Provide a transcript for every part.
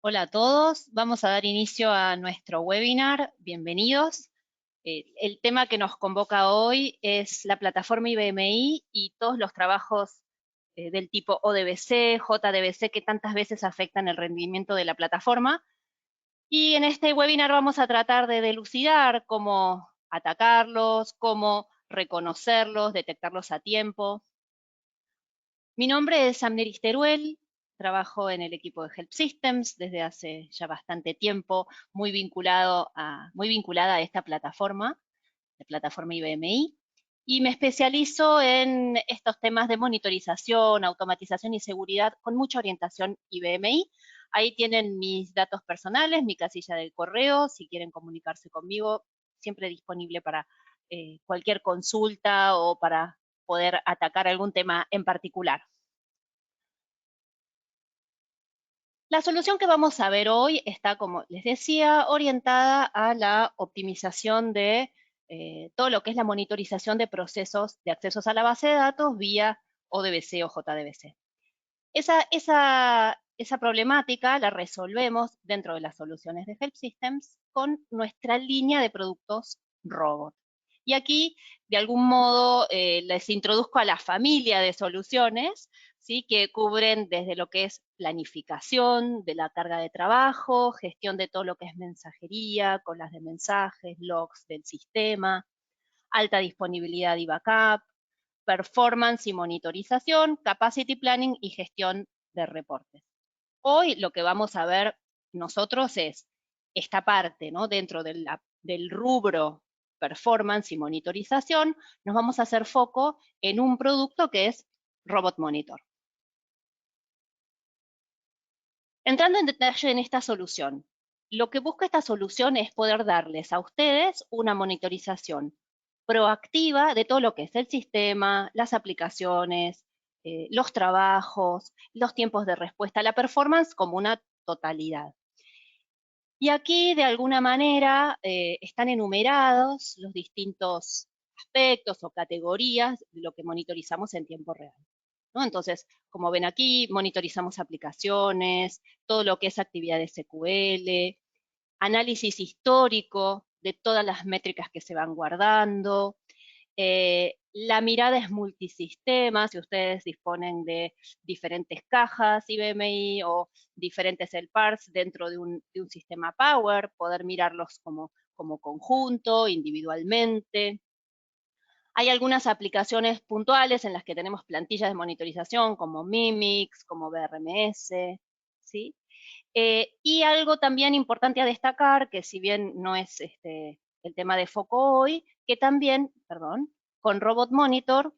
Hola a todos, vamos a dar inicio a nuestro webinar. Bienvenidos. El tema que nos convoca hoy es la plataforma IBMI y todos los trabajos del tipo ODBC, JDBC, que tantas veces afectan el rendimiento de la plataforma. Y en este webinar vamos a tratar de dilucidar cómo atacarlos, cómo reconocerlos, detectarlos a tiempo. Mi nombre es Amneris Teruel, trabajo en el equipo de Help Systems desde hace ya bastante tiempo, muy vinculada a esta plataforma, la plataforma IBMI, y me especializo en estos temas de monitorización, automatización y seguridad con mucha orientación IBMI. Ahí tienen mis datos personales, mi casilla de correo, si quieren comunicarse conmigo, siempre disponible para cualquier consulta o para poder atacar algún tema en particular. La solución que vamos a ver hoy está, como les decía, orientada a la optimización de todo lo que es la monitorización de procesos de accesos a la base de datos vía ODBC o JDBC. Esa problemática la resolvemos dentro de las soluciones de Help Systems con nuestra línea de productos robot. Y aquí, de algún modo, les introduzco a la familia de soluciones, ¿sí? Que cubren desde lo que es planificación de la carga de trabajo, gestión de todo lo que es mensajería, colas de mensajes, logs del sistema, alta disponibilidad y backup, performance y monitorización, capacity planning y gestión de reportes. Hoy lo que vamos a ver nosotros es esta parte, ¿no? Dentro del rubro performance y monitorización, nos vamos a hacer foco en un producto que es Robot Monitor. Entrando en detalle en esta solución, lo que busca esta solución es poder darles a ustedes una monitorización proactiva de todo lo que es el sistema, las aplicaciones, los trabajos, los tiempos de respuesta, la performance como una totalidad. Y aquí, de alguna manera, están enumerados los distintos aspectos o categorías de lo que monitorizamos en tiempo real, ¿no? Entonces, como ven aquí, monitorizamos aplicaciones, todo lo que es actividades SQL, análisis histórico de todas las métricas que se van guardando. La mirada es multisistema, si ustedes disponen de diferentes cajas IBMI o diferentes LPARs dentro de un sistema Power, poder mirarlos como conjunto, individualmente. Hay algunas aplicaciones puntuales en las que tenemos plantillas de monitorización como Mimix, como BRMS, ¿sí? Y algo también importante a destacar, que si bien no es el tema de foco hoy, que también, perdón, con Robot Monitor,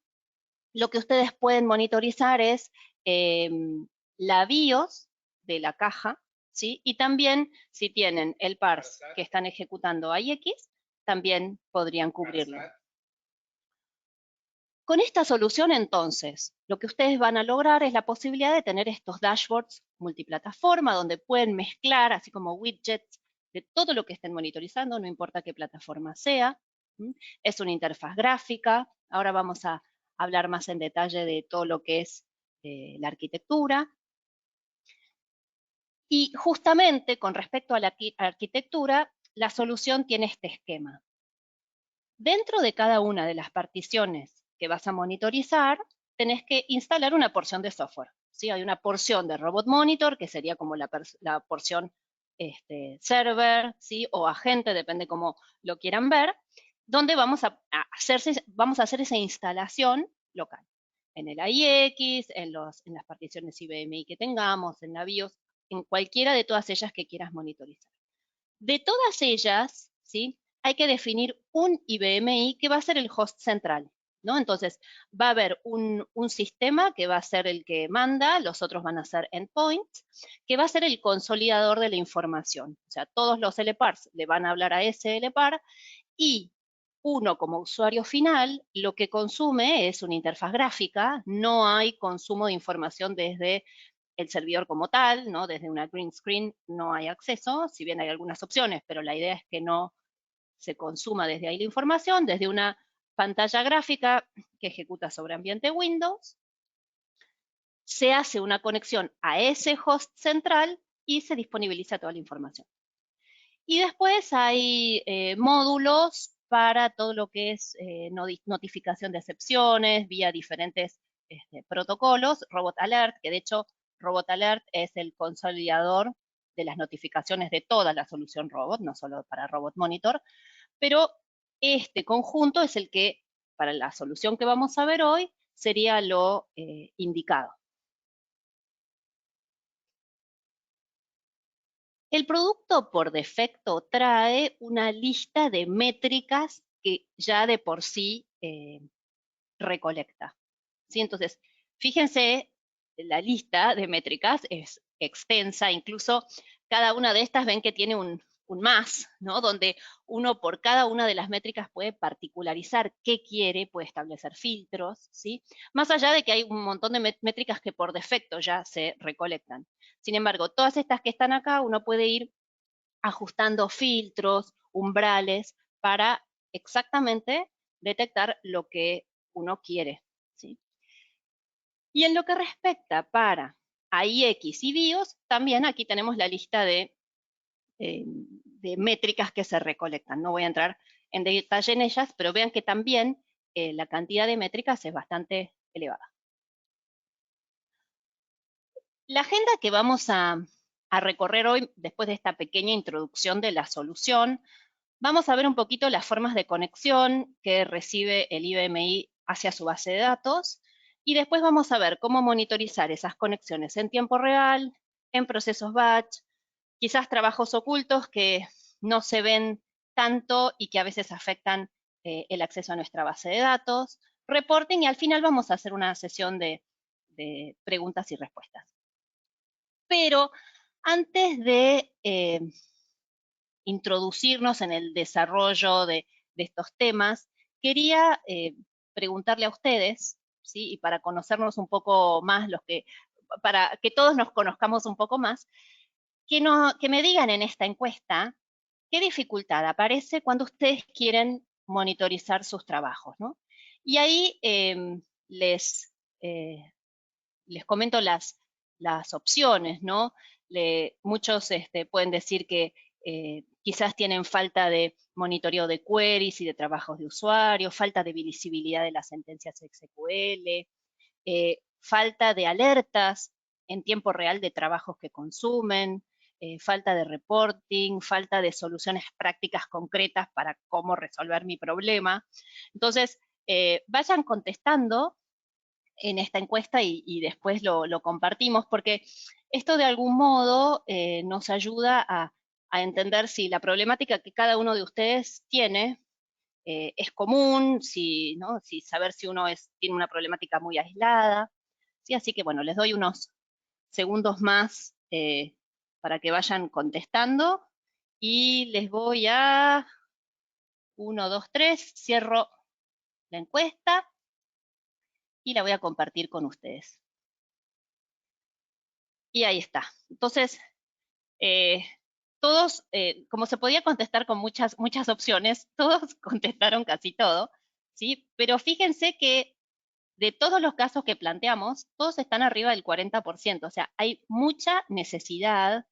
lo que ustedes pueden monitorizar es la BIOS de la caja, ¿sí? Y también, si tienen el PARS que están ejecutando IX, también podrían cubrirlo. Con esta solución, entonces, lo que ustedes van a lograr es la posibilidad de tener estos dashboards multiplataforma, donde pueden mezclar, así como widgets, de todo lo que estén monitorizando, no importa qué plataforma sea. Es una interfaz gráfica. Ahora vamos a hablar más en detalle de todo lo que es la arquitectura. Y justamente con respecto a la arquitectura, la solución tiene este esquema. Dentro de cada una de las particiones que vas a monitorizar, tenés que instalar una porción de software, ¿sí? Hay una porción de Robot Monitor, que sería como la porción server, ¿sí? O agente, depende cómo lo quieran ver, donde vamos a hacer esa instalación local. En el IX, en las particiones IBMI que tengamos, en la BIOS, en cualquiera de todas ellas que quieras monitorizar. De todas ellas, ¿sí? Hay que definir un IBMI que va a ser el host central, ¿no? Entonces, va a haber un sistema que va a ser el que manda, los otros van a ser endpoints, que va a ser el consolidador de la información. O sea, todos los LPARs le van a hablar a ese LPAR y uno como usuario final lo que consume es una interfaz gráfica, no hay consumo de información desde el servidor como tal, ¿no? Desde una green screen no hay acceso, si bien hay algunas opciones, pero la idea es que no se consuma desde ahí la información, desde una pantalla gráfica que ejecuta sobre ambiente Windows, se hace una conexión a ese host central y se disponibiliza toda la información. Y después hay módulos para todo lo que es notificación de excepciones vía diferentes protocolos, Robot Alert, que de hecho Robot Alert es el consolidador de las notificaciones de toda la solución Robot, no solo para Robot Monitor, pero este conjunto es el que, para la solución que vamos a ver hoy, sería lo indicado. El producto por defecto trae una lista de métricas que ya de por sí recolecta. ¿Sí? Entonces, fíjense, la lista de métricas es extensa, incluso cada una de estas ven que tiene un más, ¿no? Donde uno por cada una de las métricas puede particularizar qué quiere, puede establecer filtros, ¿sí? Más allá de que hay un montón de métricas que por defecto ya se recolectan. Sin embargo, todas estas que están acá, uno puede ir ajustando filtros, umbrales, para exactamente detectar lo que uno quiere, ¿sí? Y en lo que respecta para AIX y BIOS, también aquí tenemos la lista de métricas que se recolectan. No voy a entrar en detalle en ellas, pero vean que también la cantidad de métricas es bastante elevada. La agenda que vamos a recorrer hoy, después de esta pequeña introducción de la solución, vamos a ver un poquito las formas de conexión que recibe el IBMI hacia su base de datos, y después vamos a ver cómo monitorizar esas conexiones en tiempo real, en procesos batch, quizás trabajos ocultos que no se ven tanto y que a veces afectan el acceso a nuestra base de datos, reporting, y al final vamos a hacer una sesión de preguntas y respuestas. Pero antes de introducirnos en el desarrollo de estos temas, quería preguntarle a ustedes, ¿sí? Y para conocernos un poco más, para que todos nos conozcamos un poco más, que me digan en esta encuesta qué dificultad aparece cuando ustedes quieren monitorizar sus trabajos, ¿no? Y ahí les comento las opciones, ¿no? Muchos pueden decir que quizás tienen falta de monitoreo de queries y de trabajos de usuario, falta de visibilidad de las sentencias SQL, falta de alertas en tiempo real de trabajos que consumen, falta de reporting, falta de soluciones prácticas concretas para cómo resolver mi problema. Entonces, vayan contestando en esta encuesta y después lo compartimos, porque esto de algún modo nos ayuda a entender si la problemática que cada uno de ustedes tiene es común, ¿no? Si saber si uno tiene una problemática muy aislada. ¿Sí? Así que bueno, les doy unos segundos más para que vayan contestando y les voy a 1, 2, 3, cierro la encuesta y la voy a compartir con ustedes. Y ahí está. Entonces, todos, como se podía contestar con muchas opciones, todos contestaron casi todo, ¿sí? Pero fíjense que de todos los casos que planteamos, todos están arriba del 40%, o sea, hay mucha necesidad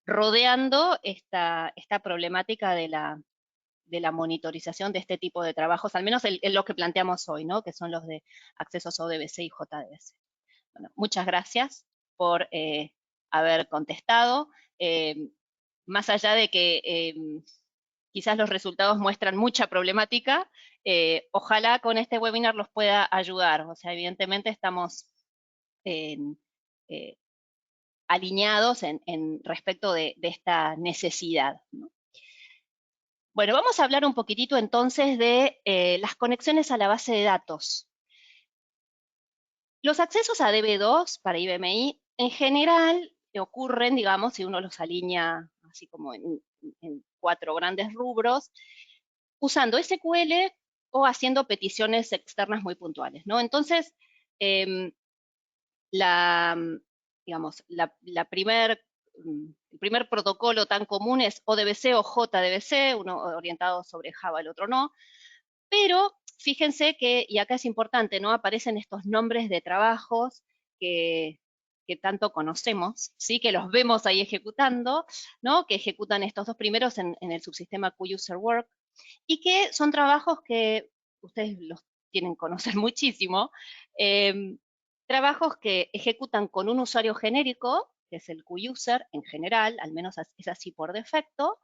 rodeando esta problemática de la monitorización de este tipo de trabajos, al menos en lo que planteamos hoy, ¿no? Que son los de accesos ODBC y JDBC. Bueno, muchas gracias por haber contestado. Más allá de que quizás los resultados muestran mucha problemática, ojalá con este webinar los pueda ayudar. O sea, evidentemente estamos alineados en respecto de esta necesidad, ¿no? Bueno, vamos a hablar un poquitito entonces de las conexiones a la base de datos. Los accesos a DB2 para IBMI en general ocurren, digamos, si uno los alinea así como en 4 grandes rubros, usando SQL o haciendo peticiones externas muy puntuales, ¿no? Entonces, digamos, el primer protocolo tan común es ODBC o JDBC, uno orientado sobre Java, el otro no, pero fíjense que, y acá es importante, ¿no? Aparecen estos nombres de trabajos que que tanto conocemos, ¿sí? Que los vemos ahí ejecutando, ¿no? Que ejecutan estos dos primeros en el subsistema QUSER-Work, y que son trabajos que ustedes los tienen que conocer muchísimo, trabajos que ejecutan con un usuario genérico, que es el QUSER en general, al menos es así por defecto,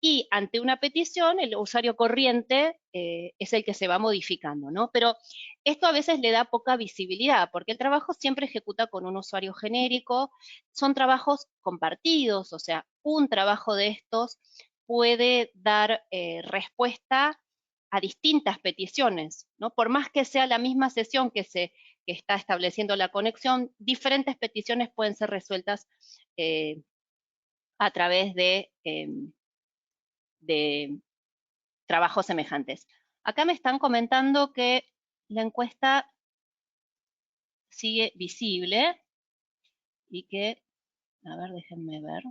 y ante una petición el usuario corriente es el que se va modificando, ¿no? Pero esto a veces le da poca visibilidad, porque el trabajo siempre ejecuta con un usuario genérico, son trabajos compartidos, o sea, un trabajo de estos puede dar respuesta a distintas peticiones, ¿no? Por más que sea la misma sesión que está estableciendo la conexión, diferentes peticiones pueden ser resueltas a través de trabajos semejantes. Acá me están comentando que la encuesta sigue visible y que, a ver, déjenme ver.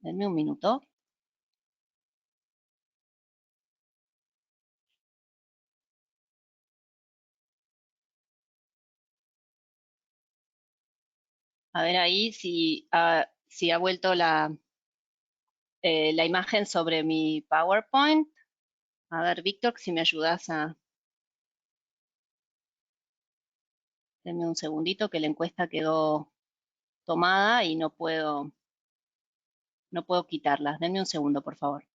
Denme un minuto. A ver ahí si ha vuelto la imagen sobre mi PowerPoint. A ver, Víctor, si me ayudas a... Denme un segundito que la encuesta quedó tomada y no puedo quitarla. Denme un segundo, por favor.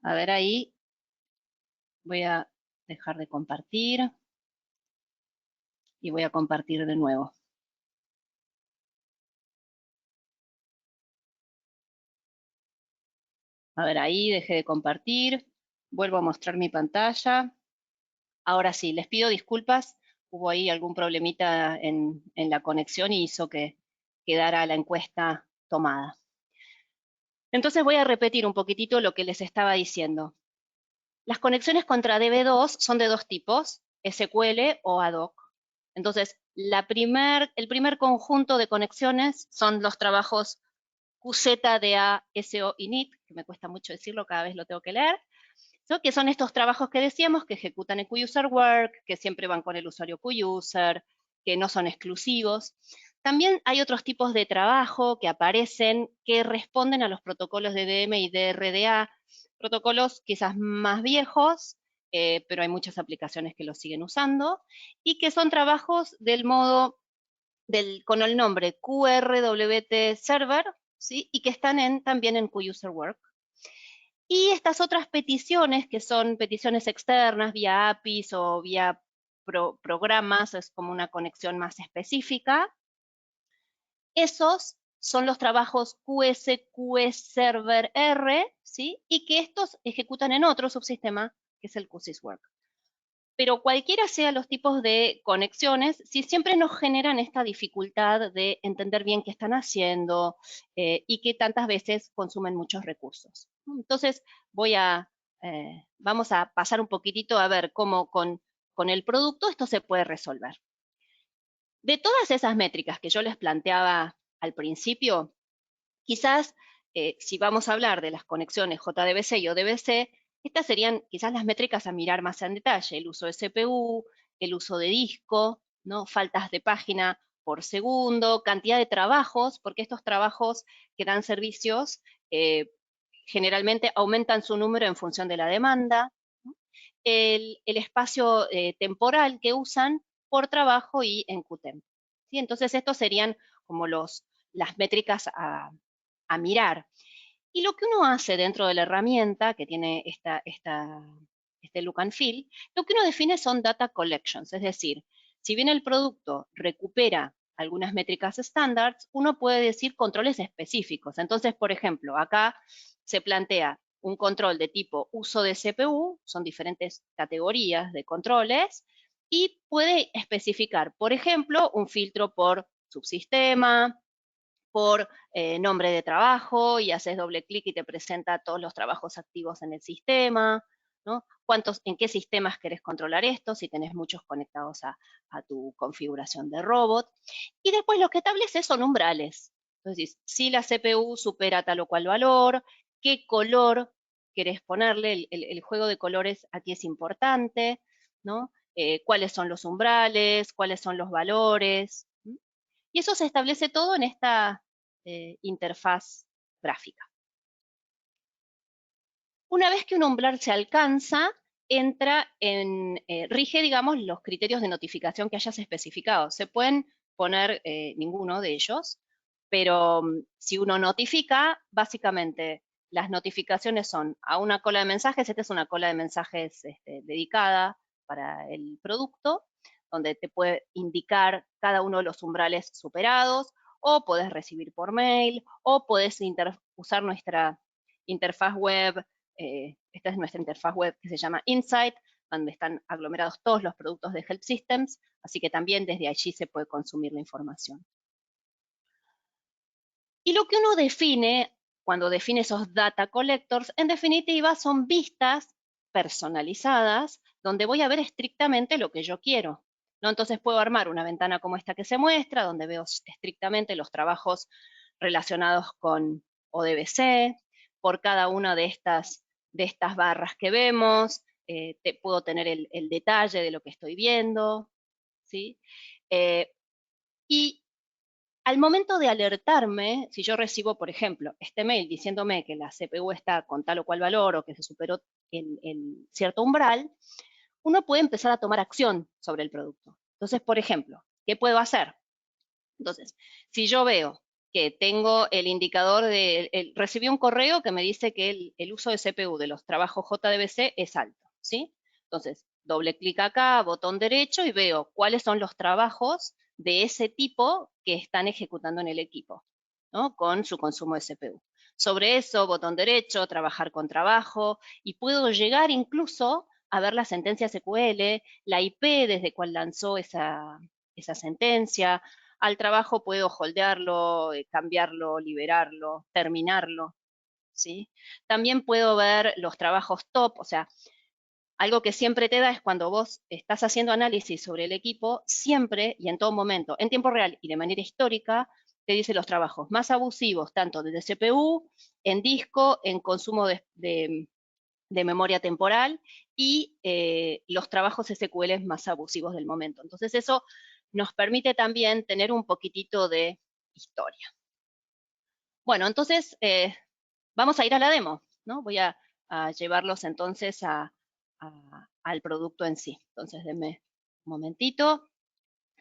A ver ahí, voy a dejar de compartir y voy a compartir de nuevo. A ver ahí, dejé de compartir, vuelvo a mostrar mi pantalla. Ahora sí, les pido disculpas, hubo ahí algún problemita en la conexión y hizo que quedara la encuesta tomada. Entonces voy a repetir un poquitito lo que les estaba diciendo. Las conexiones contra DB2 son de dos tipos, SQL o ad hoc. Entonces, el primer conjunto de conexiones son los trabajos QZDA, SO y NIT, que me cuesta mucho decirlo, cada vez lo tengo que leer, ¿no? Que son estos trabajos que decíamos que ejecutan en QUSER-Work, que siempre van con el usuario QUSER, que no son exclusivos. También hay otros tipos de trabajo que aparecen que responden a los protocolos de DM y de RDA, protocolos quizás más viejos, pero hay muchas aplicaciones que los siguen usando, y que son trabajos del modo, con el nombre QRWT Server, ¿sí? Y que están también en QUSER-Work. Y estas otras peticiones, que son peticiones externas vía APIs o vía programas, es como una conexión más específica, esos son los trabajos QSQS-Server R, ¿sí? Y que estos ejecutan en otro subsistema, que es el QSysWork. Pero cualquiera sean los tipos de conexiones, sí siempre nos generan esta dificultad de entender bien qué están haciendo y que tantas veces consumen muchos recursos. Entonces, vamos a pasar un poquitito a ver cómo con el producto esto se puede resolver. De todas esas métricas que yo les planteaba al principio, quizás si vamos a hablar de las conexiones JDBC y ODBC, estas serían quizás las métricas a mirar más en detalle, el uso de CPU, el uso de disco, ¿no? Faltas de página por segundo, cantidad de trabajos, porque estos trabajos que dan servicios generalmente aumentan su número en función de la demanda, ¿no? El espacio temporal que usan por trabajo y en QTEM. ¿Sí? Entonces estos serían como las métricas a mirar. Y lo que uno hace dentro de la herramienta que tiene este look and feel, lo que uno define son data collections, es decir, si bien el producto recupera algunas métricas estándar, uno puede decir controles específicos. Entonces, por ejemplo, acá se plantea un control de tipo uso de CPU, son diferentes categorías de controles, y puede especificar, por ejemplo, un filtro por subsistema, por nombre de trabajo y haces doble clic y te presenta todos los trabajos activos en el sistema, ¿no? ¿En qué sistemas querés controlar esto? Si tenés muchos conectados a tu configuración de robot. Y después lo que estableces son umbrales. Entonces, si la CPU supera tal o cual valor, qué color querés ponerle, el juego de colores aquí es importante, ¿no? Cuáles son los umbrales, cuáles son los valores. Y eso se establece todo en esta interfaz gráfica. Una vez que un umbral se alcanza, rige, digamos, los criterios de notificación que hayas especificado. Se pueden poner ninguno de ellos, pero si uno notifica, básicamente las notificaciones son a una cola de mensajes. Esta es una cola de mensajes dedicada para el producto, donde te puede indicar cada uno de los umbrales superados, o podés recibir por mail, o podés usar nuestra interfaz web. Esta es nuestra interfaz web que se llama Insight, donde están aglomerados todos los productos de Help Systems, así que también desde allí se puede consumir la información. Y lo que uno define, cuando define esos data collectors, en definitiva son vistas personalizadas, donde voy a ver estrictamente lo que yo quiero, ¿no? Entonces puedo armar una ventana como esta que se muestra, donde veo estrictamente los trabajos relacionados con ODBC. Por cada una de estas barras que vemos, puedo tener el detalle de lo que estoy viendo, ¿sí? Y al momento de alertarme, si yo recibo, por ejemplo, este mail diciéndome que la CPU está con tal o cual valor o que se superó el cierto umbral, uno puede empezar a tomar acción sobre el producto. Entonces, por ejemplo, ¿qué puedo hacer? Entonces, si yo veo que tengo el indicador recibí un correo que me dice que el uso de CPU de los trabajos JDBC es alto, ¿sí? Entonces, doble clic acá, botón derecho y veo cuáles son los trabajos de ese tipo que están ejecutando en el equipo, ¿no? Con su consumo de CPU. Sobre eso, botón derecho, trabajar con trabajo, y puedo llegar incluso a ver la sentencia SQL, la IP desde cual lanzó esa sentencia. Al trabajo puedo holdearlo, cambiarlo, liberarlo, terminarlo, ¿sí? También puedo ver los trabajos top, o sea, algo que siempre te da es cuando vos estás haciendo análisis sobre el equipo, siempre y en todo momento, en tiempo real y de manera histórica, te dice los trabajos más abusivos, tanto desde CPU, en disco, en consumo de memoria temporal, y los trabajos SQL más abusivos del momento. Entonces eso nos permite también tener un poquitito de historia. Bueno, entonces vamos a ir a la demo, ¿no? Voy a llevarlos entonces al producto en sí. Entonces denme un momentito.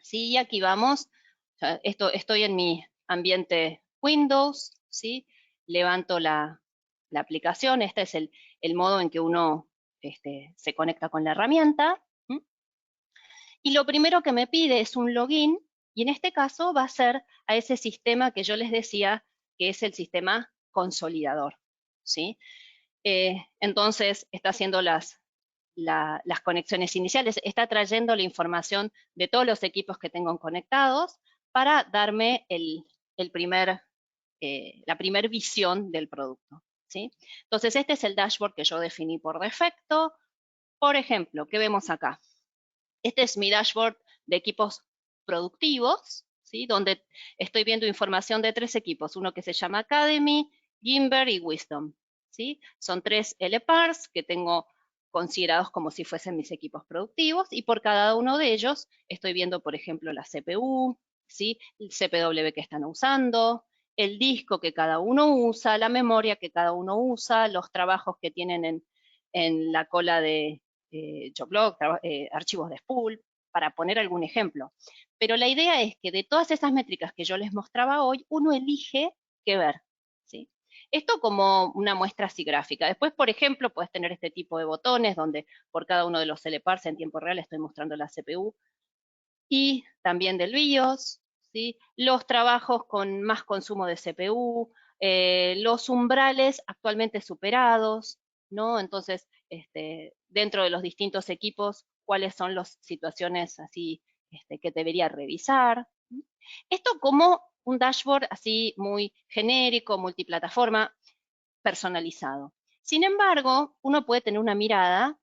Sí, aquí vamos. Estoy en mi ambiente Windows, ¿sí? Levanto la aplicación. Este es el modo en que uno se conecta con la herramienta. Y lo primero que me pide es un login, y en este caso va a ser a ese sistema que yo les decía que es el sistema consolidador, ¿sí? Entonces está haciendo las conexiones iniciales, está trayendo la información de todos los equipos que tengo conectados para darme la primer visión del producto, ¿sí? Entonces este es el dashboard que yo definí por defecto. Por ejemplo, ¿qué vemos acá? Este es mi dashboard de equipos productivos, ¿sí? Donde estoy viendo información de 3 equipos, uno que se llama Academy, Gimber y Wisdom, ¿sí? Son 3 LPARs que tengo considerados como si fuesen mis equipos productivos, y por cada uno de ellos estoy viendo, por ejemplo, la CPU, ¿sí? El CPW que están usando, el disco que cada uno usa, la memoria que cada uno usa, los trabajos que tienen en la cola de JobLog, archivos de spool, para poner algún ejemplo. Pero la idea es que de todas esas métricas que yo les mostraba hoy, uno elige qué ver, ¿sí? Esto como una muestra así gráfica. Después, por ejemplo, puedes tener este tipo de botones donde por cada uno de los LPARs en tiempo real estoy mostrando la CPU y también del BIOS, ¿sí? Los trabajos con más consumo de CPU, los umbrales actualmente superados, ¿no? Entonces, dentro de los distintos equipos, cuáles son las situaciones así que debería revisar. Esto como un dashboard así muy genérico, multiplataforma, personalizado. Sin embargo, uno puede tener una mirada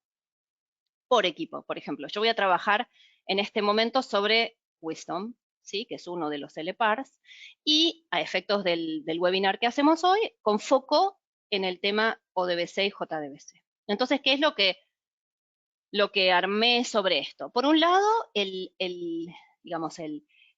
por equipo. Por ejemplo, yo voy a trabajar en este momento sobre Wisdom, ¿sí? Que es uno de los LPARs, y a efectos del webinar que hacemos hoy, con foco en el tema ODBC y JDBC. Entonces, ¿qué es lo que armé sobre esto? Por un lado, digamos,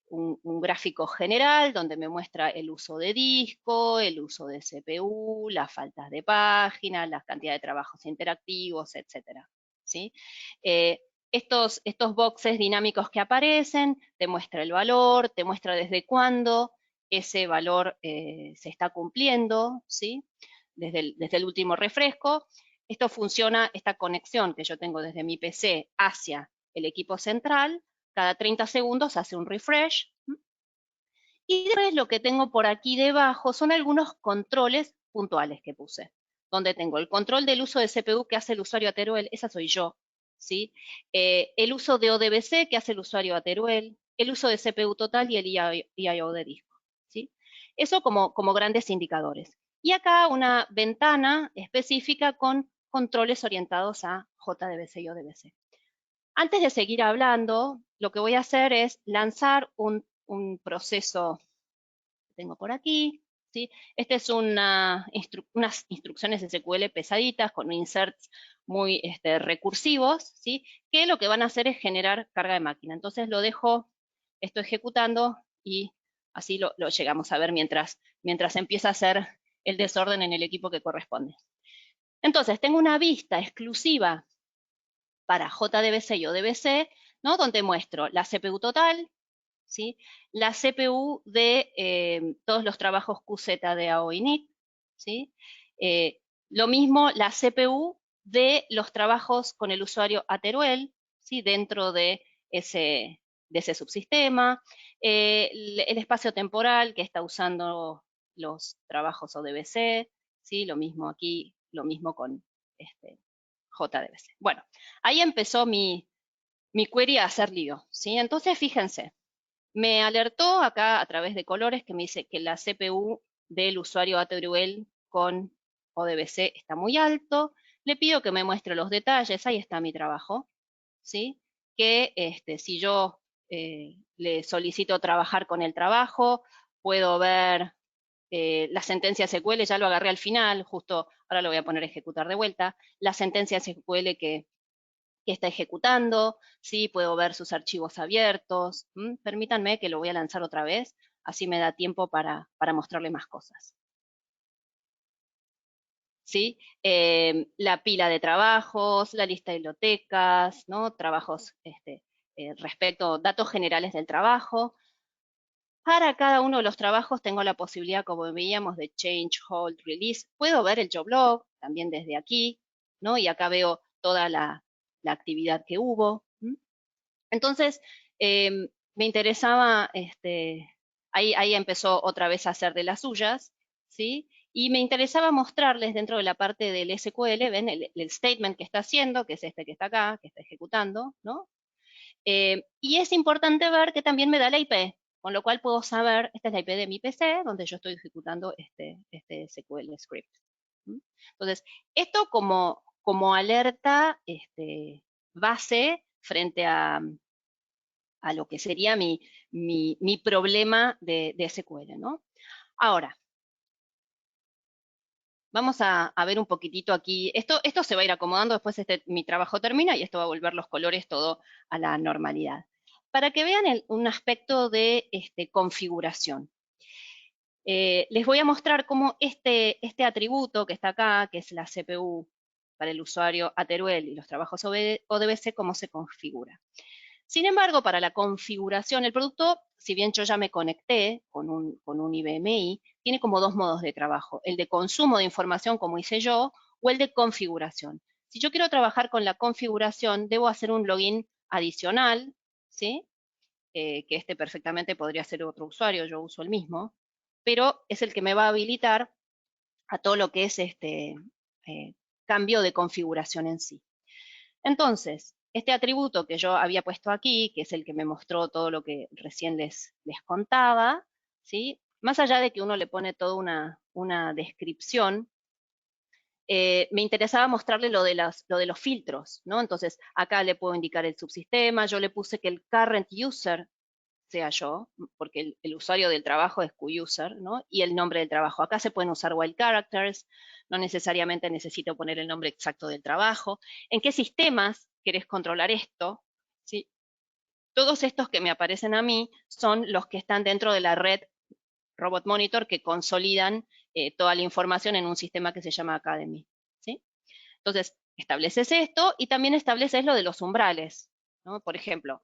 un gráfico general donde me muestra el uso de disco, el uso de CPU, las faltas de página, la cantidad de trabajos interactivos, etcétera. ¿Sí? Eh, estos boxes dinámicos que aparecen, te muestra el valor, te muestra desde cuándo ese valor se está cumpliendo, ¿sí? Desde el último refresco. Esto funciona, esta conexión que yo tengo desde mi PC hacia el equipo central, cada 30 segundos hace un refresh. Y después lo que tengo por aquí debajo son algunos controles puntuales que puse, donde tengo el control del uso de CPU que hace el usuario a Teruel, esa soy yo, ¿sí? El uso de ODBC que hace el usuario a Teruel, el uso de CPU total y el IO de disco, ¿sí? Eso como grandes indicadores. Y acá una ventana específica con controles orientados a JDBC y ODBC. Antes de seguir hablando, lo que voy a hacer es lanzar un proceso que tengo por aquí, ¿sí? Este es unas instrucciones SQL pesaditas con inserts muy recursivos, ¿sí? Que lo que van a hacer es generar carga de máquina. Entonces lo dejo esto ejecutando y así lo llegamos a ver mientras empieza a hacer el desorden en el equipo que corresponde. Entonces, tengo una vista exclusiva para JDBC y ODBC, ¿no? Donde muestro la CPU total, ¿sí? La CPU de todos los trabajos QZ de AO init, ¿sí? Lo mismo la CPU de los trabajos con el usuario a Teruel, ¿sí? Dentro de ese subsistema, el espacio temporal que está usando los trabajos ODBC, ¿sí? Lo mismo aquí, lo mismo con JDBC. Bueno, ahí empezó mi query a hacer lío, ¿sí? Entonces, fíjense, me alertó acá a través de colores que me dice que la CPU del usuario ATRUL con ODBC está muy alto. Le pido que me muestre los detalles, ahí está mi trabajo, ¿sí? Que si yo le solicito trabajar con el trabajo, puedo ver la sentencia SQL, ya lo agarré al final, justo ahora lo voy a poner a ejecutar de vuelta, la sentencia SQL que está ejecutando, ¿sí? Puedo ver sus archivos abiertos. Permítanme que lo voy a lanzar otra vez, así me da tiempo para mostrarle más cosas. ¿Sí? La pila de trabajos, la lista de bibliotecas, ¿no? Trabajos respecto, datos generales del trabajo. Para cada uno de los trabajos tengo la posibilidad, como veíamos, de change, hold, release. Puedo ver el job log también desde aquí, ¿no? Y acá veo toda la actividad que hubo. Entonces, me interesaba, ahí empezó otra vez a hacer de las suyas, ¿sí? Y me interesaba mostrarles dentro de la parte del SQL, ven el statement que está haciendo, que es este que está acá, que está ejecutando, ¿no? Y es importante ver que también me da la IP, con lo cual puedo saber, esta es la IP de mi PC, donde yo estoy ejecutando este SQL script. Entonces, esto como alerta base frente a lo que sería mi problema de SQL, ¿no? Ahora, vamos a ver un poquitito aquí. Esto se va a ir acomodando, después mi trabajo termina y esto va a volver los colores todo a la normalidad. Para que vean un aspecto de configuración. Les voy a mostrar cómo este atributo que está acá, que es la CPU para el usuario Ateruel y los trabajos ODBC, cómo se configura. Sin embargo, para la configuración, el producto, si bien yo ya me conecté con un IBMI, tiene como dos modos de trabajo, el de consumo de información, como hice yo, o el de configuración. Si yo quiero trabajar con la configuración, debo hacer un login adicional, ¿sí? Que perfectamente podría ser otro usuario, yo uso el mismo, pero es el que me va a habilitar a todo lo que es cambio de configuración en sí. Entonces, este atributo que yo había puesto aquí, que es el que me mostró todo lo que recién les contaba, ¿sí? Más allá de que uno le pone toda una descripción, me interesaba mostrarle lo de los filtros, ¿no? Entonces, acá le puedo indicar el subsistema, yo le puse que el current user sea yo, porque el usuario del trabajo es QUuser, ¿no? Y el nombre del trabajo. Acá se pueden usar wild characters, no necesariamente necesito poner el nombre exacto del trabajo. ¿En qué sistemas querés controlar esto? ¿Sí? Todos estos que me aparecen a mí son los que están dentro de la red Robot Monitor que consolidan toda la información en un sistema que se llama Academy, ¿sí? Entonces, estableces esto y también estableces lo de los umbrales, ¿no? Por ejemplo,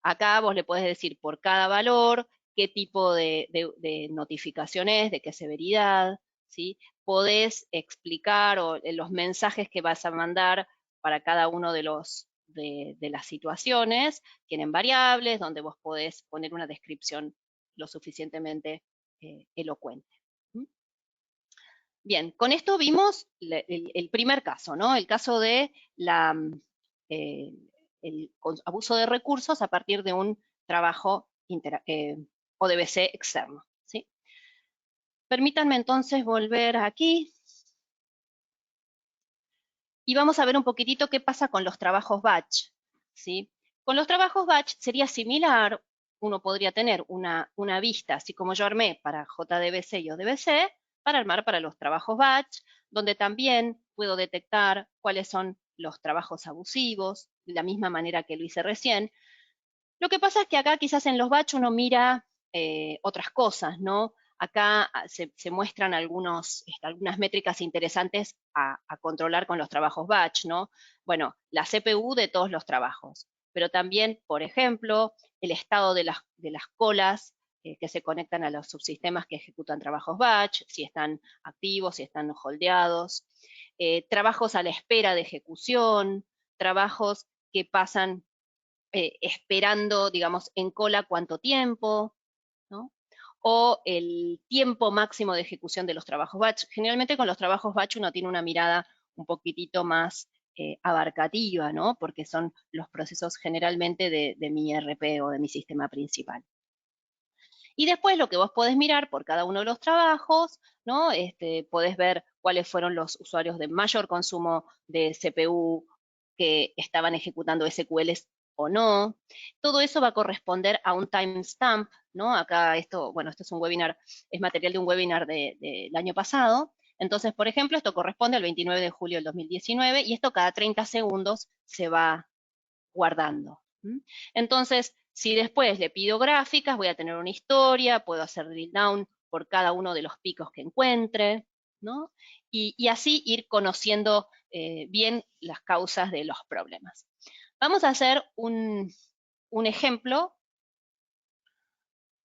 acá vos le podés decir por cada valor qué tipo de notificación es, de qué severidad, ¿sí? Podés explicar los mensajes que vas a mandar para cada uno de las situaciones, tienen variables donde vos podés poner una descripción lo suficientemente elocuente. Bien, con esto vimos el primer caso, ¿no? El caso de eh, el abuso de recursos a partir de un trabajo ODBC externo, ¿sí? Permítanme entonces volver aquí y vamos a ver un poquitito qué pasa con los trabajos batch, ¿sí? Con los trabajos batch sería similar, uno podría tener una vista, así como yo armé para JDBC y ODBC, para armar para los trabajos batch, donde también puedo detectar cuáles son los trabajos abusivos, de la misma manera que lo hice recién. Lo que pasa es que acá quizás en los batch uno mira otras cosas, ¿no? Acá se muestran algunas métricas interesantes a controlar con los trabajos batch, ¿no? Bueno, la CPU de todos los trabajos, pero también, por ejemplo, el estado de las colas que se conectan a los subsistemas que ejecutan trabajos batch, si están activos, si están holdeados, trabajos a la espera de ejecución, trabajos que pasan esperando, digamos, en cola cuánto tiempo, ¿no? O el tiempo máximo de ejecución de los trabajos batch. Generalmente con los trabajos batch uno tiene una mirada un poquitito más abarcativa, ¿no? Porque son los procesos generalmente de mi ERP o de mi sistema principal. Y después lo que vos podés mirar por cada uno de los trabajos, ¿no? Podés ver cuáles fueron los usuarios de mayor consumo de CPU que estaban ejecutando SQLs o no. Todo eso va a corresponder a un timestamp, ¿no? Acá esto, bueno, esto es un webinar, es material de un webinar del año pasado. Entonces, por ejemplo, esto corresponde al 29 de julio del 2019 y esto cada 30 segundos se va guardando. Entonces, si después le pido gráficas, voy a tener una historia, puedo hacer drill down por cada uno de los picos que encuentre, ¿no? Y así ir conociendo bien las causas de los problemas. Vamos a hacer un ejemplo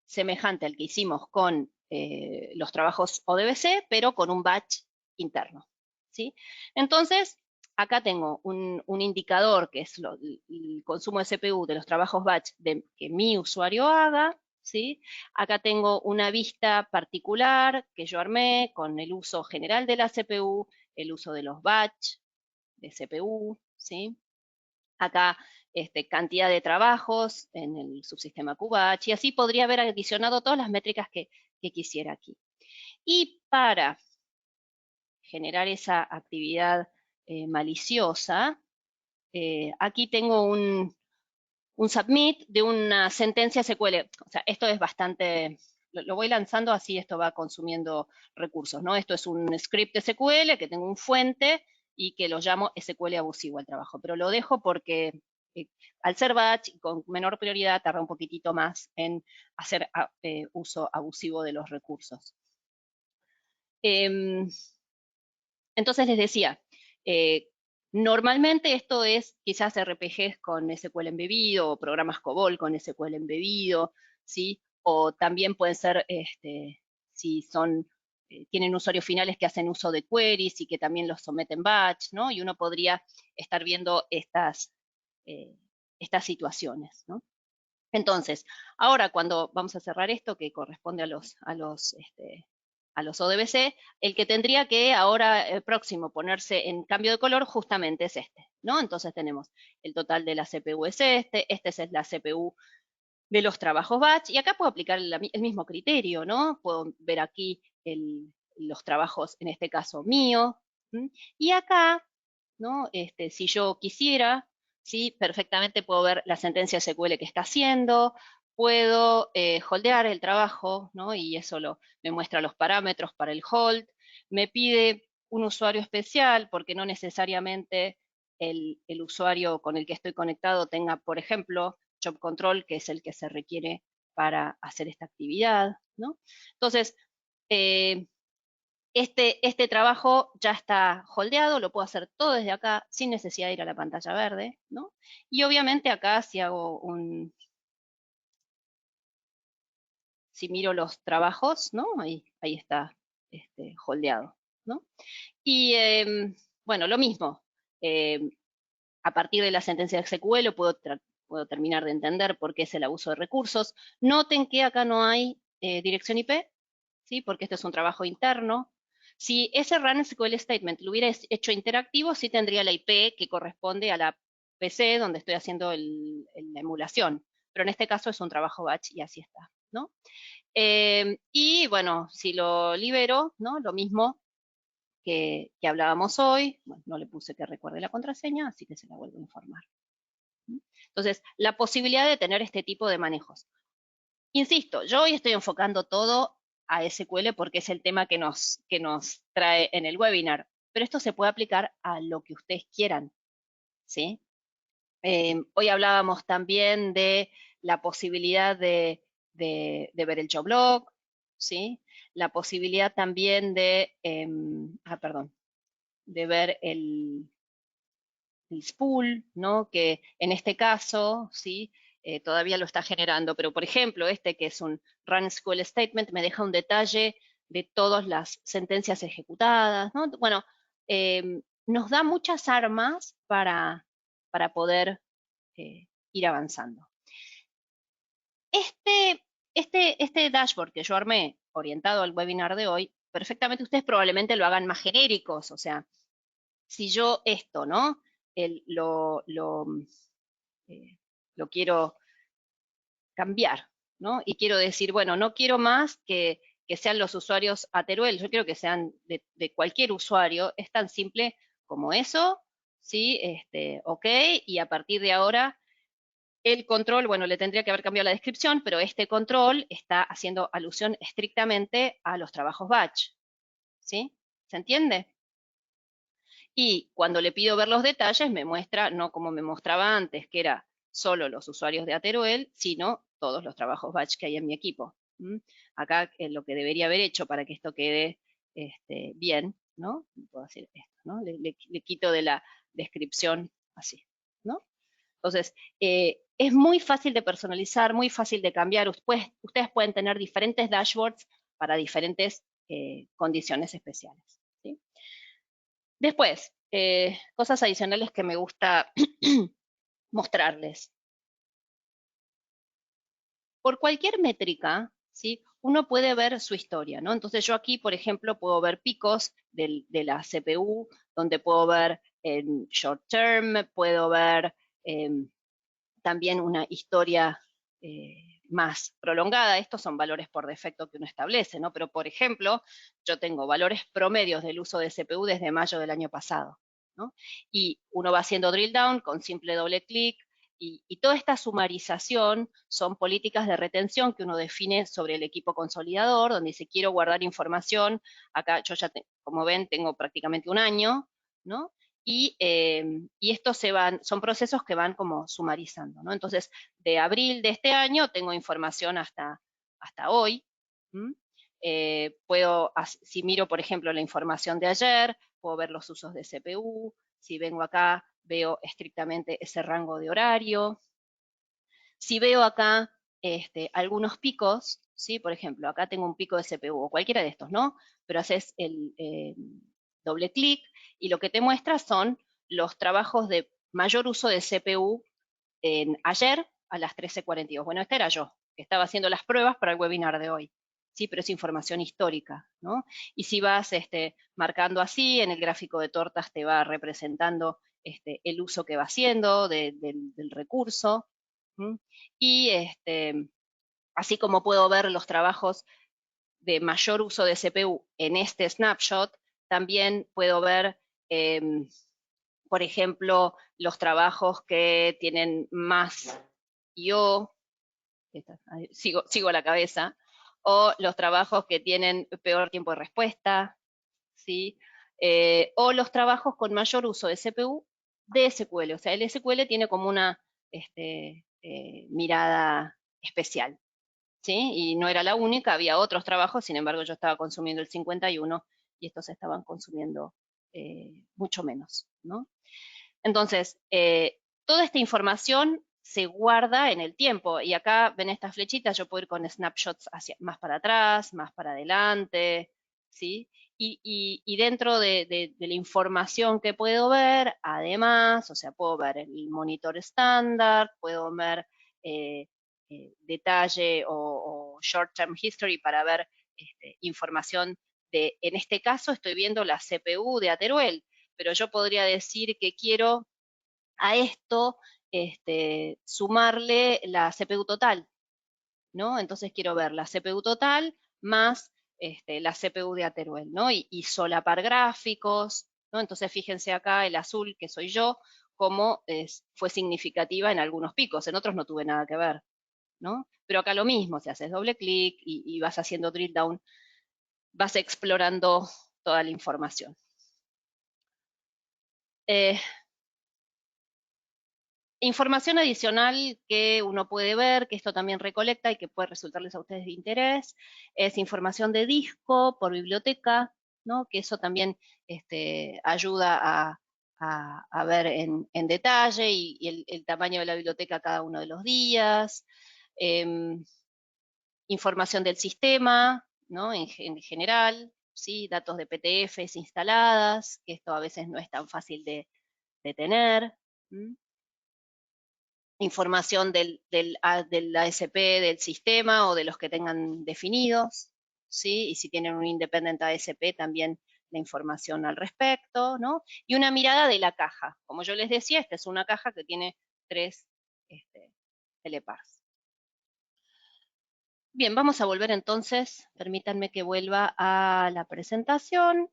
semejante al que hicimos con los trabajos ODBC, pero con un batch interno, ¿sí? Entonces, acá tengo un indicador que es el consumo de CPU de los trabajos batch que mi usuario haga, ¿sí? Acá tengo una vista particular que yo armé con el uso general de la CPU, el uso de los batch de CPU, ¿sí? Acá cantidad de trabajos en el subsistema QBatch, y así podría haber adicionado todas las métricas que quisiera aquí. Y para generar esa actividad maliciosa, aquí tengo un submit de una sentencia SQL. O sea, esto es bastante, lo voy lanzando así, esto va consumiendo recursos, ¿no? Esto es un script SQL que tengo un fuente y que lo llamo SQL abusivo al trabajo, pero lo dejo porque al ser batch y con menor prioridad tarda un poquitito más en hacer uso abusivo de los recursos. Entonces les decía, normalmente esto es quizás RPGs con SQL embebido o programas COBOL con SQL embebido, ¿sí? O también pueden ser, si son, tienen usuarios finales que hacen uso de queries y que también los someten batch, ¿no? Y uno podría estar viendo estas situaciones, ¿no? Entonces, ahora cuando vamos a cerrar esto, que corresponde a los ODBC, el que tendría que ahora próximo ponerse en cambio de color justamente es este, ¿no? Entonces tenemos el total de la CPU es este es la CPU de los trabajos batch, y acá puedo aplicar el mismo criterio, ¿no? Puedo ver aquí los trabajos, en este caso mío, ¿Mm? Y acá, ¿no? Si yo quisiera, ¿sí? Perfectamente puedo ver la sentencia SQL que está haciendo, puedo holdear el trabajo, ¿no? Y eso me muestra los parámetros para el hold, me pide un usuario especial porque no necesariamente el usuario con el que estoy conectado tenga, por ejemplo, job control, que es el que se requiere para hacer esta actividad, ¿no? Entonces, eh, este trabajo ya está holdeado, lo puedo hacer todo desde acá sin necesidad de ir a la pantalla verde, ¿no? Y obviamente acá si miro los trabajos, ¿no? Ahí está holdeado, ¿no? Y bueno, lo mismo. eh, a partir de la sentencia de SQL puedo terminar de entender por qué es el abuso de recursos. Noten que acá no hay dirección IP, ¿sí? Porque esto es un trabajo interno. Si ese run SQL statement lo hubiera hecho interactivo, sí tendría la IP que corresponde a la PC donde estoy haciendo la emulación. Pero en este caso es un trabajo batch y así está, ¿no? Y bueno, si lo libero, ¿no? Lo mismo que hablábamos hoy. Bueno, no le puse que recuerde la contraseña, así que se la vuelvo a informar. Entonces, la posibilidad de tener este tipo de manejos. Insisto, yo hoy estoy enfocando todo a SQL porque es el tema que nos trae en el webinar, pero esto se puede aplicar a lo que ustedes quieran, ¿sí? Hoy hablábamos también de la posibilidad de ver el job log, ¿sí? La posibilidad también perdón, de ver el spool, ¿no? Que en este caso, ¿sí? Todavía lo está generando, pero por ejemplo, que es un run SQL statement, me deja un detalle de todas las sentencias ejecutadas, ¿no? Bueno, nos da muchas armas para poder ir avanzando. Este dashboard que yo armé, orientado al webinar de hoy, perfectamente ustedes probablemente lo hagan más genéricos, o sea, si yo esto, ¿no? Lo quiero cambiar, ¿no? Y quiero decir, bueno, no quiero más que sean los usuarios a Teruel, yo quiero que sean de cualquier usuario, es tan simple como eso, ¿sí? Ok, y a partir de ahora el control, bueno, le tendría que haber cambiado la descripción, pero este control está haciendo alusión estrictamente a los trabajos batch, ¿sí? ¿Se entiende? Y cuando le pido ver los detalles, me muestra, no como me mostraba antes, que era solo los usuarios de Ateroel, sino todos los trabajos batch que hay en mi equipo. Acá lo que debería haber hecho para que esto quede bien, ¿no? Puedo decir esto, ¿no? Le quito de la descripción así, ¿no? Entonces, es muy fácil de personalizar, muy fácil de cambiar. Ustedes pueden tener diferentes dashboards para diferentes condiciones especiales, ¿sí? Después, cosas adicionales que me gusta mostrarles. Por cualquier métrica, ¿sí? Uno puede ver su historia, ¿no? Entonces yo aquí, por ejemplo, puedo ver picos de la CPU, donde puedo ver en short term, puedo ver también una historia más prolongada. Estos son valores por defecto que uno establece, ¿no? Pero, por ejemplo, yo tengo valores promedios del uso de CPU desde mayo del año pasado, ¿no? Y uno va haciendo drill down con simple doble clic, y toda esta sumarización son políticas de retención que uno define sobre el equipo consolidador, donde dice quiero guardar información. Acá yo ya, como ven, tengo prácticamente un año, ¿no? Y estos son procesos que van como sumarizando, ¿no? Entonces, de abril de este año tengo información hasta hoy. Si miro, por ejemplo, la información de ayer, puedo ver los usos de CPU. Si vengo acá, veo estrictamente ese rango de horario. Si veo acá algunos picos, ¿sí? Por ejemplo, acá tengo un pico de CPU, o cualquiera de estos, ¿no? Pero haces el doble clic y lo que te muestra son los trabajos de mayor uso de CPU en ayer a las 13:42. Bueno, esta era yo, que estaba haciendo las pruebas para el webinar de hoy. Sí, pero es información histórica, ¿no? Y si vas marcando así, en el gráfico de tortas te va representando el uso que va haciendo del recurso. Y así como puedo ver los trabajos de mayor uso de CPU en este snapshot, También puedo ver, por ejemplo, los trabajos que tienen más IO, sigo a la cabeza, o los trabajos que tienen peor tiempo de respuesta, ¿sí? O los trabajos con mayor uso de CPU de SQL. O sea, el SQL tiene como una mirada especial, ¿sí? Y no era la única, había otros trabajos, sin embargo yo estaba consumiendo el 51 y estos estaban consumiendo mucho menos, ¿no? Entonces, toda esta información se guarda en el tiempo, y acá ven estas flechitas, yo puedo ir con snapshots más para atrás, más para adelante, ¿sí? Y dentro de la información que puedo ver, además, o sea, puedo ver el monitor estándar, puedo ver detalle o short-term history para ver información en este caso estoy viendo la CPU de Ateruel, pero yo podría decir que quiero a esto sumarle la CPU total, ¿no? Entonces quiero ver la CPU total más la CPU de Ateruel, ¿no? Y solapar gráficos, ¿no? Entonces fíjense acá el azul, que soy yo, cómo fue significativa en algunos picos, en otros no tuve nada que ver, ¿no? Pero acá lo mismo, si haces doble clic y vas haciendo drill down, vas explorando toda la información. Información adicional que uno puede ver, que esto también recolecta y que puede resultarles a ustedes de interés, es información de disco por biblioteca, ¿no? Que eso también ayuda a ver en detalle y el tamaño de la biblioteca cada uno de los días. Información del sistema, ¿no? En general, ¿sí? Datos de PTFs instaladas, que esto a veces no es tan fácil de tener. Información del ASP del sistema o de los que tengan definidos, ¿sí? Y si tienen un Independent ASP también la información al respecto, ¿no? Y una mirada de la caja. Como yo les decía, esta es una caja que tiene 3 telepars. Bien, vamos a volver entonces, permítanme que vuelva a la presentación.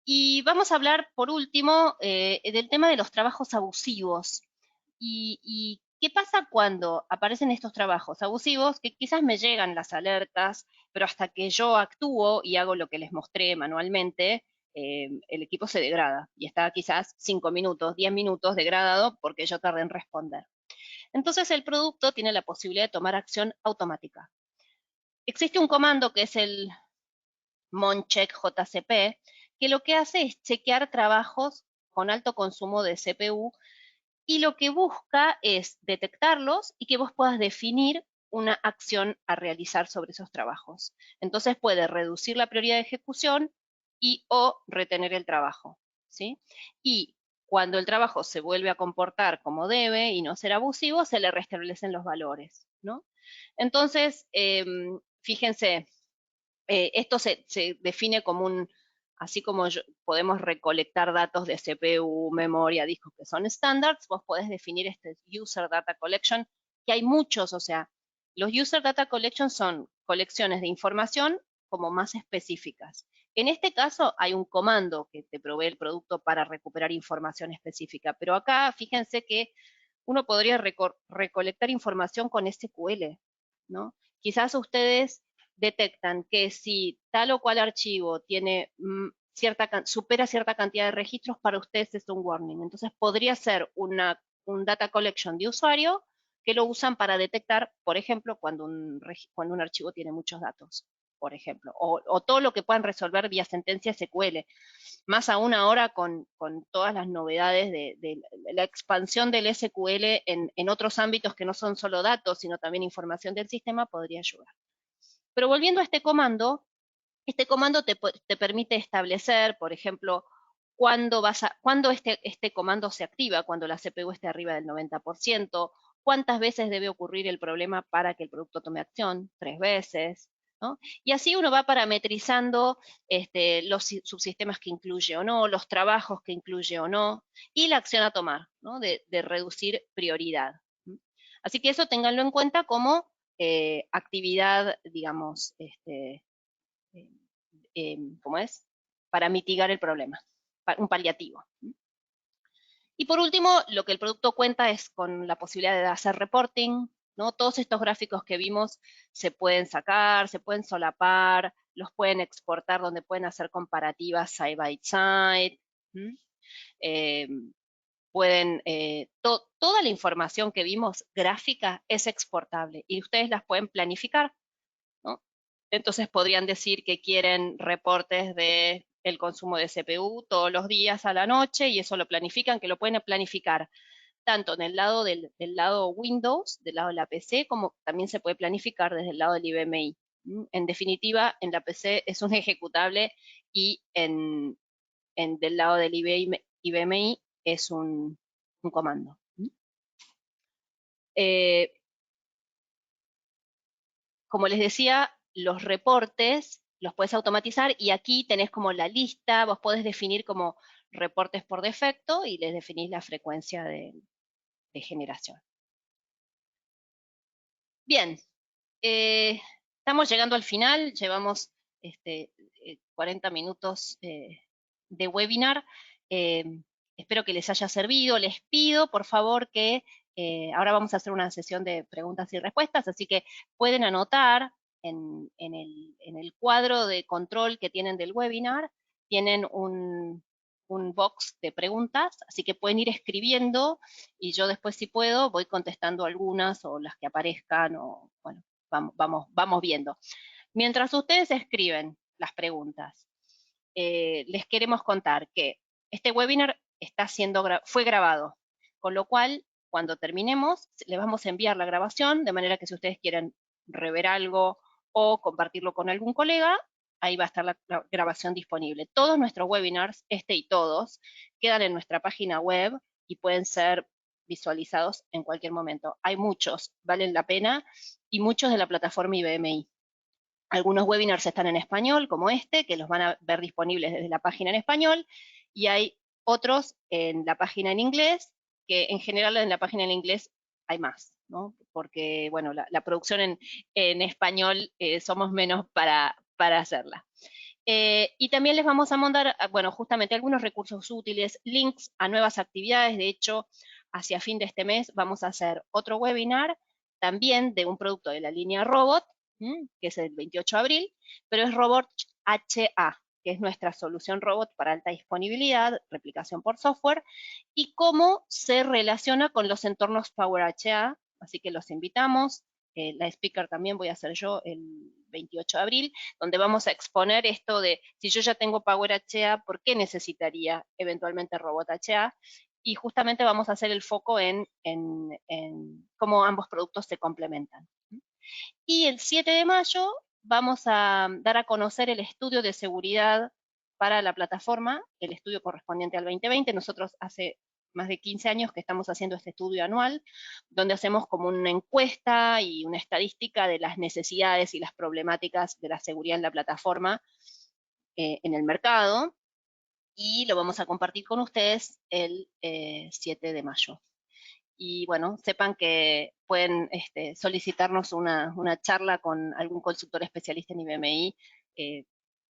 Y vamos a hablar, por último, del tema de los trabajos abusivos. ¿Y qué pasa cuando aparecen estos trabajos abusivos? Que quizás me llegan las alertas, pero hasta que yo actúo y hago lo que les mostré manualmente, el equipo se degrada y está quizás 5 minutos, 10 minutos degradado porque yo tardé en responder. Entonces el producto tiene la posibilidad de tomar acción automática. Existe un comando que es el moncheck JCP, que lo que hace es chequear trabajos con alto consumo de CPU y lo que busca es detectarlos y que vos puedas definir una acción a realizar sobre esos trabajos. Entonces puede reducir la prioridad de ejecución y o retener el trabajo, ¿sí? Y cuando el trabajo se vuelve a comportar como debe y no ser abusivo, se le restablecen los valores, ¿no? Entonces, fíjense, esto se define como un, así como podemos recolectar datos de CPU, memoria, discos que son estándares, vos podés definir este User Data Collection, que hay muchos, o sea, los User Data Collection son colecciones de información como más específicas. En este caso hay un comando que te provee el producto para recuperar información específica, pero acá fíjense que uno podría recolectar información con SQL, ¿no? Quizás ustedes detectan que si tal o cual archivo tiene supera cierta cantidad de registros, para ustedes es un warning. Entonces podría ser un data collection de usuario que lo usan para detectar, por ejemplo, cuando un archivo tiene muchos datos, por ejemplo, o todo lo que puedan resolver vía sentencia SQL. Más aún ahora con todas las novedades de la expansión del SQL en otros ámbitos que no son solo datos, sino también información del sistema, podría ayudar. Pero volviendo a este comando te permite establecer, por ejemplo, cuándo este comando se activa, cuando la CPU esté arriba del 90%, cuántas veces debe ocurrir el problema para que el producto tome acción, 3 veces, ¿no? Y así uno va parametrizando los subsistemas que incluye o no, los trabajos que incluye o no, y la acción a tomar, ¿no? de reducir prioridad. Así que eso ténganlo en cuenta como actividad, digamos, ¿cómo es? Para mitigar el problema, un paliativo. Y por último, lo que el producto cuenta es con la posibilidad de hacer reporting, ¿no? Todos estos gráficos que vimos se pueden sacar, se pueden solapar, los pueden exportar donde pueden hacer comparativas side by side. Toda la información que vimos gráfica es exportable y ustedes las pueden planificar, ¿no? Entonces podrían decir que quieren reportes de el consumo de CPU todos los días a la noche y eso lo planifican, que lo pueden planificar tanto en el lado del lado Windows, del lado de la PC, como también se puede planificar desde el lado del IBMI. En definitiva, en la PC es un ejecutable y del lado del IBMI es un comando. Como les decía, los reportes los puedes automatizar y aquí tenés como la lista, vos podés definir como reportes por defecto y les definís la frecuencia de generación. Bien, estamos llegando al final, llevamos 40 minutos de webinar. Espero que les haya servido. Les pido, por favor, que ahora vamos a hacer una sesión de preguntas y respuestas, así que pueden anotar en el cuadro de control que tienen del webinar, tienen un box de preguntas, así que pueden ir escribiendo y yo después, si puedo, voy contestando algunas o las que aparezcan, o bueno, vamos viendo. Mientras ustedes escriben las preguntas, les queremos contar que este webinar fue grabado, con lo cual, cuando terminemos, les vamos a enviar la grabación, de manera que si ustedes quieren rever algo o compartirlo con algún colega, ahí va a estar la grabación disponible. Todos nuestros webinars, y todos, quedan en nuestra página web y pueden ser visualizados en cualquier momento. Hay muchos, valen la pena, y muchos de la plataforma IBMI. Algunos webinars están en español, como que los van a ver disponibles desde la página en español, y hay otros en la página en inglés, que en general en la página en inglés hay más, ¿no? Porque, bueno, la producción en español somos menos para hacerla. Y también les vamos a mandar, bueno, justamente algunos recursos útiles, links a nuevas actividades. De hecho, hacia fin de este mes vamos a hacer otro webinar también de un producto de la línea Robot, que es el 28 de abril, pero es Robot HA, que es nuestra solución robot para alta disponibilidad, replicación por software, y cómo se relaciona con los entornos Power HA. Así que los invitamos. La speaker también voy a ser yo el 28 de abril, donde vamos a exponer esto de, si yo ya tengo Power HA, ¿por qué necesitaría eventualmente Robot HA? Y justamente vamos a hacer el foco en cómo ambos productos se complementan. Y el 7 de mayo vamos a dar a conocer el estudio de seguridad para la plataforma, el estudio correspondiente al 2020. Nosotros hace más de 15 años que estamos haciendo este estudio anual, donde hacemos como una encuesta y una estadística de las necesidades y las problemáticas de la seguridad en la plataforma en el mercado, y lo vamos a compartir con ustedes el 7 de mayo. Y bueno, sepan que pueden solicitarnos una charla con algún consultor especialista en IBMI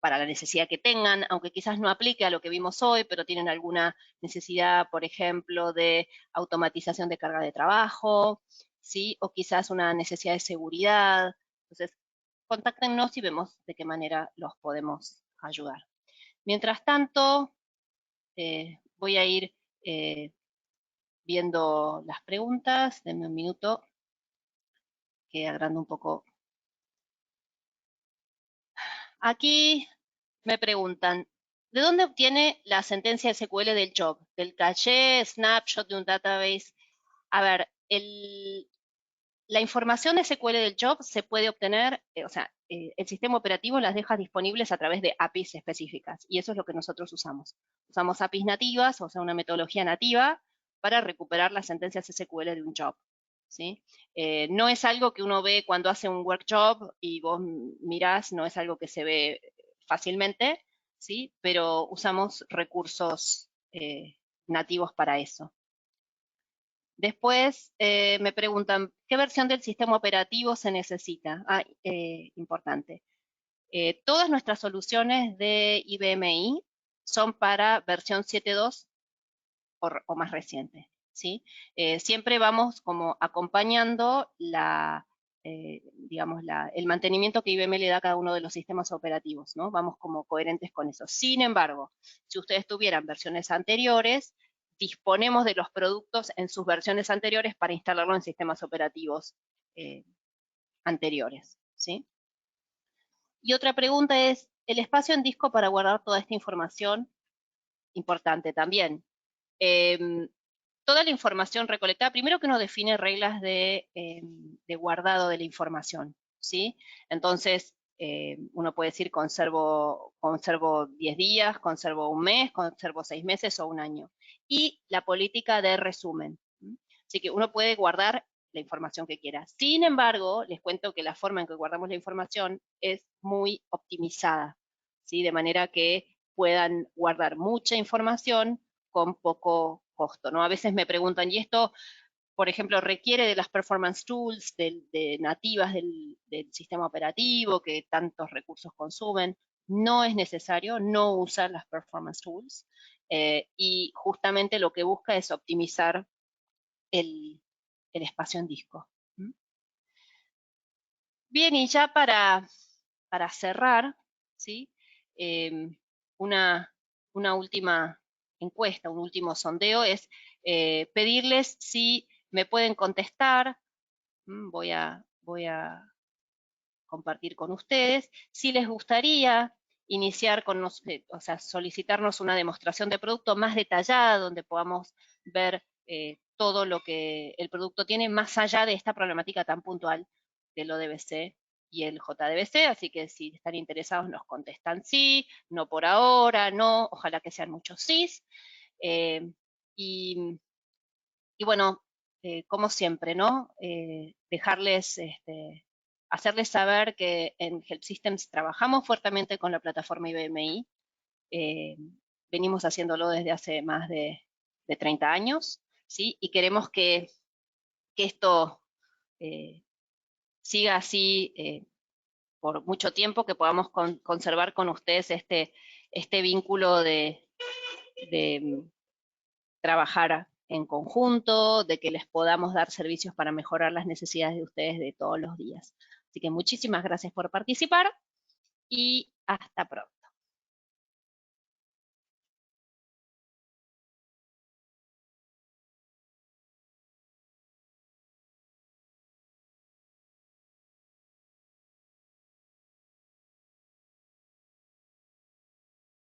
para la necesidad que tengan, aunque quizás no aplique a lo que vimos hoy, pero tienen alguna necesidad, por ejemplo, de automatización de carga de trabajo, ¿sí? O quizás una necesidad de seguridad. Entonces, contáctenos y vemos de qué manera los podemos ayudar. Mientras tanto, voy a ir viendo las preguntas. Denme un minuto que agrando un poco. Aquí me preguntan, ¿de dónde obtiene la sentencia SQL del job? ¿Del caché, snapshot de un database? A ver, la información de SQL del job se puede obtener, el sistema operativo las deja disponibles a través de APIs específicas, y eso es lo que nosotros usamos. Usamos APIs nativas, o sea, una metodología nativa para recuperar las sentencias SQL de un job, ¿sí? No es algo que uno ve cuando hace un workjob y vos mirás, no es algo que se ve fácilmente, ¿sí? Pero usamos recursos nativos para eso. Después me preguntan, ¿qué versión del sistema operativo se necesita? Importante. Todas nuestras soluciones de IBMI son para versión 7.2 o más reciente, ¿sí? Siempre vamos como acompañando digamos, el mantenimiento que IBM le da a cada uno de los sistemas operativos, ¿no? Vamos como coherentes con eso. Sin embargo, si ustedes tuvieran versiones anteriores, disponemos de los productos en sus versiones anteriores para instalarlo en sistemas operativos anteriores, ¿sí? Y otra pregunta es, ¿el espacio en disco para guardar toda esta información? Importante también. Toda la información recolectada, primero que uno define reglas de guardado de la información, ¿sí? Entonces, uno puede decir conservo 10 días, conservo un mes, conservo 6 meses o un año. Y la política de resumen. Así que uno puede guardar la información que quiera. Sin embargo, les cuento que la forma en que guardamos la información es muy optimizada, ¿sí? De manera que puedan guardar mucha información con poco costo, ¿no? A veces me preguntan, ¿y esto, por ejemplo, requiere de las performance tools nativas del sistema operativo que tantos recursos consumen? No es necesario, no usar las performance tools, y justamente lo que busca es optimizar el espacio en disco. Bien, y ya para cerrar, ¿sí? Una última encuesta, un último sondeo es pedirles si me pueden contestar, voy a compartir con ustedes, si les gustaría iniciar con o sea, solicitarnos una demostración de producto más detallada, donde podamos ver todo lo que el producto tiene, más allá de esta problemática tan puntual del ODBC y el JDBC, así que si están interesados nos contestan sí, no por ahora, no, ojalá que sean muchos sís. Y bueno, como siempre, ¿no? Dejarles, hacerles saber que en Help Systems trabajamos fuertemente con la plataforma IBMI. Venimos haciéndolo desde hace más de 30 años, ¿sí? Y queremos que esto siga así por mucho tiempo, que podamos conservar con ustedes este vínculo de trabajar en conjunto, de que les podamos dar servicios para mejorar las necesidades de ustedes de todos los días. Así que muchísimas gracias por participar y hasta pronto.